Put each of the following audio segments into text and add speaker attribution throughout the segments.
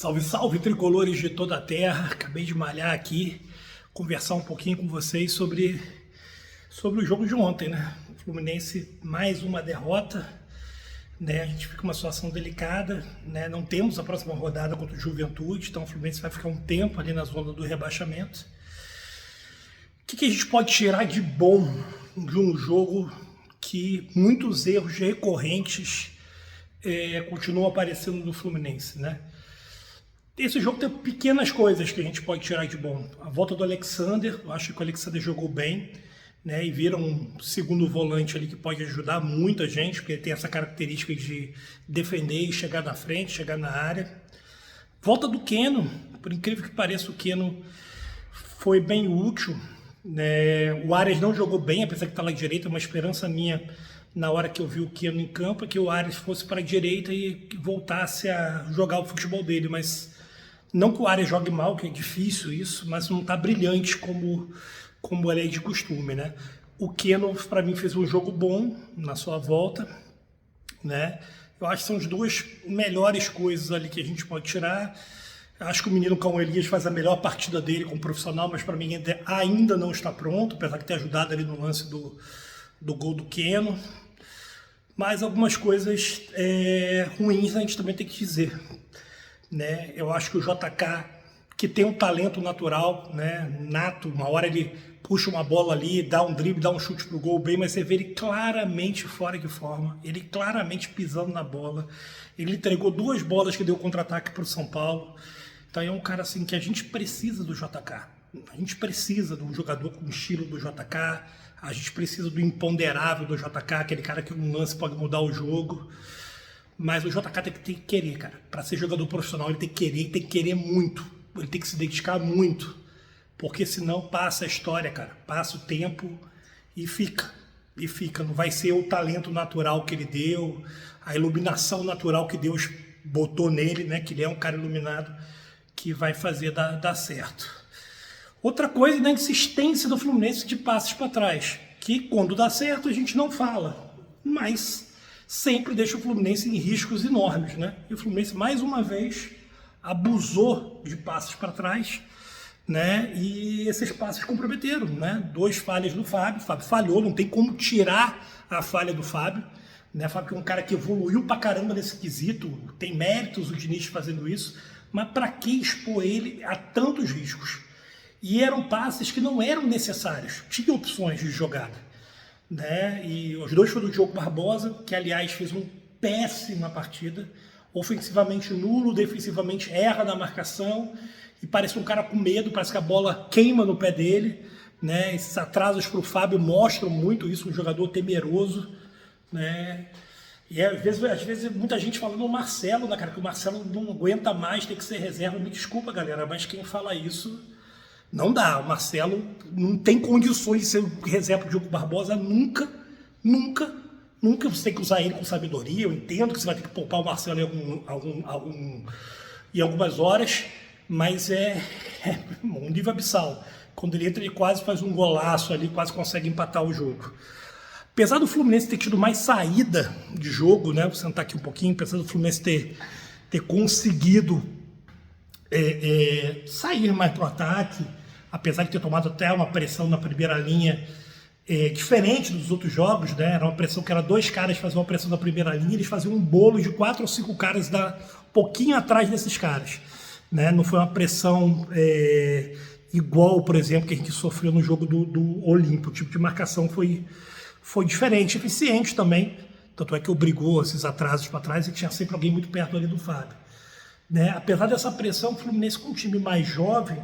Speaker 1: Salve, salve, tricolores de toda a terra. Acabei de malhar aqui, conversar um pouquinho com vocês sobre o jogo de ontem, né? O Fluminense, mais uma derrota, né? A gente fica numa situação delicada, né? Não temos a próxima rodada contra o Juventude, então o Fluminense vai ficar um tempo ali na zona do rebaixamento. O que a gente pode tirar de bom de um jogo que muitos erros recorrentes continuam aparecendo no Fluminense, né? Esse jogo tem pequenas coisas que a gente pode tirar de bom. A volta do Alexander, eu acho que o Alexander jogou bem, né? E vira um segundo volante ali que pode ajudar muita gente, porque ele tem essa característica de defender e chegar na frente, chegar na área. Volta do Keno, por incrível que pareça, o Keno foi bem útil, né? O Arias não jogou bem, apesar de estar lá à direita, uma esperança minha na hora que eu vi o Keno em campo é que o Arias fosse para a direita e voltasse a jogar o futebol dele, mas não que o Arias jogue mal, que é difícil isso, mas não está brilhante como ele é de costume, né? O Keno, para mim, fez um jogo bom na sua volta, né? Eu acho que são as duas melhores coisas ali que a gente pode tirar. Acho que o menino Cão Elias faz a melhor partida dele como profissional, mas para mim ainda não está pronto, apesar de ter ajudado ali no lance do gol do Keno. Mas algumas coisas ruins a gente também tem que dizer, né? Eu acho que o JK, que tem um talento natural, né, nato, uma hora ele puxa uma bola ali, dá um drible, dá um chute pro gol bem, mas você vê ele claramente fora de forma, ele claramente pisando na bola. Ele entregou 2 bolas que deu contra-ataque pro São Paulo. Então é um cara assim que a gente precisa do JK. A gente precisa de um jogador com o estilo do JK. A gente precisa do imponderável do JK, aquele cara que um lance pode mudar o jogo. Mas o JK tem que querer, cara. Para ser jogador profissional, ele tem que querer muito. Ele tem que se dedicar muito. Porque senão passa a história, cara. Passa o tempo e fica. E fica. Não vai ser o talento natural que ele deu, a iluminação natural que Deus botou nele, né? Que ele é um cara iluminado, que vai fazer dar certo. Outra coisa é a insistência do Fluminense de passes para trás. Que quando dá certo a gente não fala. Mas sempre deixa o Fluminense em riscos enormes, né? E o Fluminense, mais uma vez, abusou de passes para trás, né? E esses passes comprometeram, né? 2 falhas do Fábio. O Fábio falhou, não tem como tirar a falha do Fábio, né? O Fábio é um cara que evoluiu pra caramba nesse quesito, tem méritos o Diniz fazendo isso, mas para que expor ele a tantos riscos? E eram passes que não eram necessários, tinha opções de jogada, né? E os 2 foram do Diogo Barbosa, que aliás fez uma péssima partida, ofensivamente nulo, defensivamente erra na marcação e parece um cara com medo, parece que a bola queima no pé dele, né? Esses atrasos para o Fábio mostram muito isso, um jogador temeroso, né? E às vezes muita gente falando no Marcelo, né, cara, que o Marcelo não aguenta mais, tem que ser reserva. Me desculpa, galera, mas quem fala isso não dá. O Marcelo não tem condições de ser reserva do Diogo Barbosa nunca. Você tem que usar ele com sabedoria. Eu entendo que você vai ter que poupar o Marcelo em algumas horas, mas é um nível abissal. Quando ele entra, ele quase faz um golaço ali, quase consegue empatar o jogo. Apesar do Fluminense ter tido mais saída de jogo, né? Vou sentar aqui um pouquinho, apesar do Fluminense ter conseguido sair mais para o ataque, apesar de ter tomado até uma pressão na primeira linha, diferente dos outros jogos, né? Era uma pressão que era 2 caras faziam uma pressão na primeira linha, eles faziam um bolo de 4 ou 5 caras um pouquinho atrás desses caras, né? Não foi uma pressão igual, por exemplo, que a gente sofreu no jogo do Olímpio. O tipo de marcação foi diferente, eficiente também, tanto é que obrigou esses atrasos para trás e tinha sempre alguém muito perto ali do Fábio, né? Apesar dessa pressão, o Fluminense, com um time mais jovem,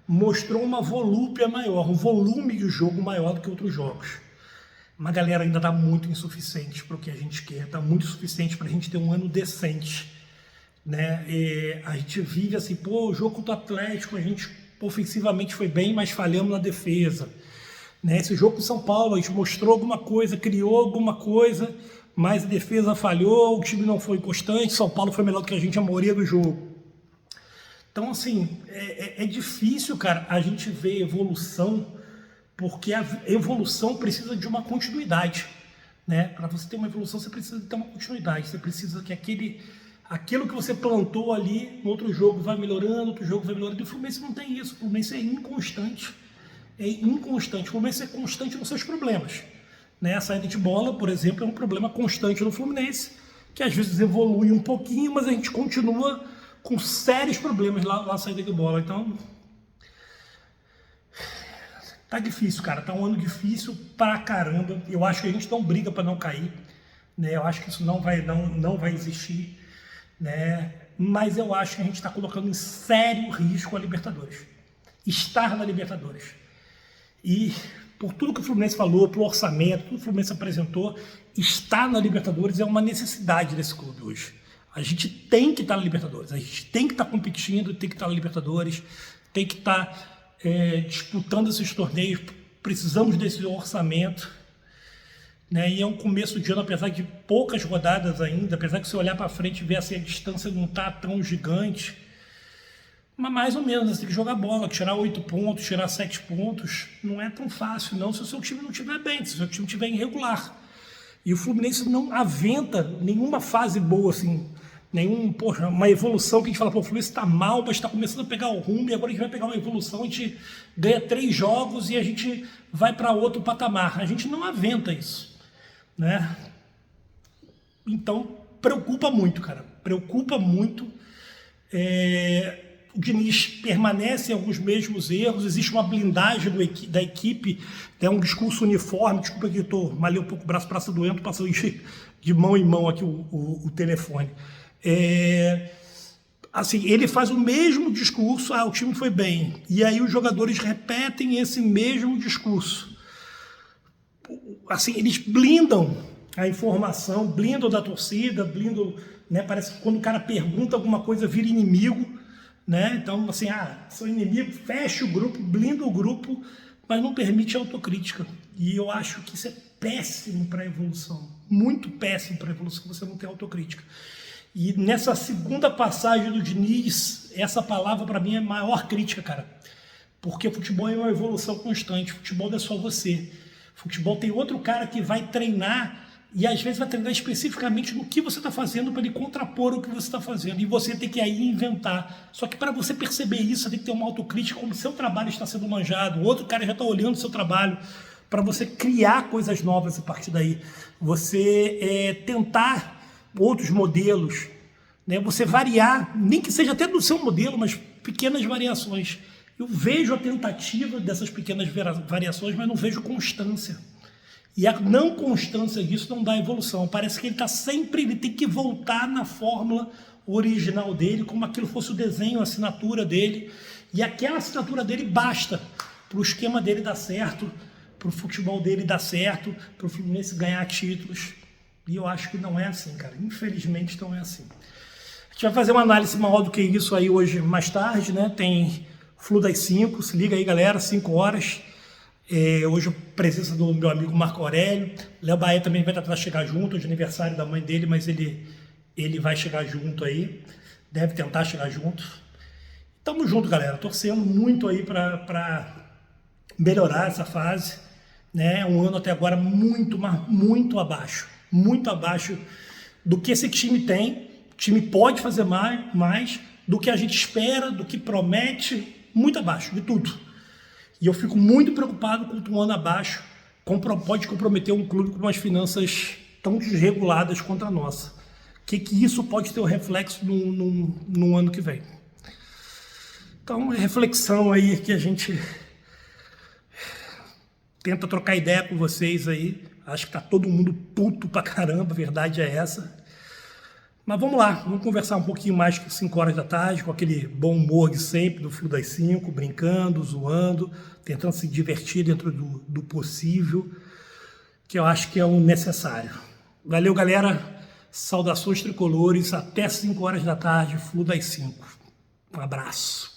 Speaker 1: mostrou uma volúpia maior, um volume de jogo maior do que outros jogos. Mas a galera ainda está muito insuficiente para o que a gente quer, está muito insuficiente para a gente ter um ano decente, né? A gente vive assim, o jogo contra o Atlético, a gente ofensivamente foi bem, mas falhamos na defesa, né? Esse jogo com o São Paulo, a gente mostrou alguma coisa, criou alguma coisa, mas a defesa falhou, o time não foi constante, São Paulo foi melhor do que a gente a maioria do jogo. Então, assim, é difícil, cara, a gente ver evolução, porque a evolução precisa de uma continuidade, né? Para você ter uma evolução, você precisa ter uma continuidade, você precisa que aquilo que você plantou ali, no outro jogo vai melhorando, outro jogo vai melhorando. E o Fluminense não tem isso, o Fluminense é inconstante. É inconstante. O Fluminense é constante nos seus problemas. Né? A saída de bola, por exemplo, é um problema constante no Fluminense, que às vezes evolui um pouquinho, mas a gente continua com sérios problemas lá na saída de bola. Então, tá difícil, cara. Tá um ano difícil pra caramba. Eu acho que a gente não briga para não cair. Né? Eu acho que isso não vai existir. Né? Mas eu acho que a gente está colocando em sério risco a Libertadores. Estar na Libertadores. E por tudo que o Fluminense falou, pelo orçamento, tudo que o Fluminense apresentou, estar na Libertadores é uma necessidade desse clube hoje. A gente tem que estar na Libertadores, a gente tem que estar competindo, tem que estar na Libertadores, tem que estar disputando esses torneios, precisamos desse orçamento. Né? E é um começo de ano, apesar de poucas rodadas ainda, apesar que se olhar para frente e ver assim, a distância não está tão gigante, mas mais ou menos, você tem que jogar bola, tirar 8 pontos, tirar 7 pontos, não é tão fácil não se o seu time não estiver bem, se o seu time estiver irregular. E o Fluminense não aventa nenhuma fase boa, assim, uma evolução que a gente fala, pô, o Fluminense está mal, mas está começando a pegar o rumo, e agora a gente vai pegar uma evolução, a gente ganha 3 jogos e a gente vai para outro patamar. A gente não aventa isso. Né? Então preocupa muito, cara, preocupa muito. O Diniz permanece em alguns mesmos erros, existe uma blindagem da equipe, um discurso uniforme. Desculpa que eu malhei um pouco o braço doendo, passou de mão em mão aqui o telefone. Assim, ele faz o mesmo discurso, o time foi bem, e aí os jogadores repetem esse mesmo discurso. Assim, eles blindam a informação, blindam da torcida, blindam, né? Parece que quando o cara pergunta alguma coisa vira inimigo, né? Então, assim, sou inimigo, fecha o grupo, blinda o grupo, mas não permite autocrítica. E eu acho que isso é péssimo para a evolução, muito péssimo para a evolução, você não ter autocrítica. E nessa segunda passagem do Diniz, essa palavra para mim é a maior crítica, cara, porque futebol é uma evolução constante, futebol não é só você. Futebol tem outro cara que vai treinar e às vezes vai treinar especificamente no que você está fazendo para ele contrapor o que você está fazendo. E você tem que aí inventar. Só que para você perceber isso, você tem que ter uma autocrítica, como o seu trabalho está sendo manjado, o outro cara já está olhando o seu trabalho, para você criar coisas novas a partir daí. Você tentar outros modelos, né? Você variar, nem que seja até do seu modelo, mas pequenas variações. Eu vejo a tentativa dessas pequenas variações, mas não vejo constância. E a não constância disso não dá evolução. Parece que ele tem que voltar na fórmula original dele, como aquilo fosse o desenho, a assinatura dele. E aquela assinatura dele basta para o esquema dele dar certo, para o futebol dele dar certo, para o Fluminense ganhar títulos. E eu acho que não é assim, cara. Infelizmente não é assim. A gente vai fazer uma análise maior do que isso aí hoje mais tarde, né? Tem Flu das 5, se liga aí, galera, 5 horas. Hoje a presença do meu amigo Marco Aurélio. Léo Bahia também vai tentar chegar junto, hoje é aniversário da mãe dele, mas ele vai chegar junto aí, deve tentar chegar junto. Tamo junto, galera, torcendo muito aí para melhorar essa fase, né? Um ano até agora muito, mas muito abaixo do que esse time tem. O time pode fazer mais do que a gente espera, do que promete, muito abaixo de tudo. E eu fico muito preocupado com um ano abaixo, pode comprometer um clube com umas finanças tão desreguladas quanto a nossa. Que isso pode ter um reflexo no ano que vem. Então, é reflexão aí que a gente tenta trocar ideia com vocês aí. Acho que tá todo mundo puto pra caramba, a verdade é essa. Mas vamos lá, vamos conversar um pouquinho mais que 5 horas da tarde, com aquele bom humor de sempre, do Flu das 5, brincando, zoando, tentando se divertir dentro do possível, que eu acho que é o necessário. Valeu, galera. Saudações tricolores, até 5 horas da tarde, Flu das 5. Um abraço.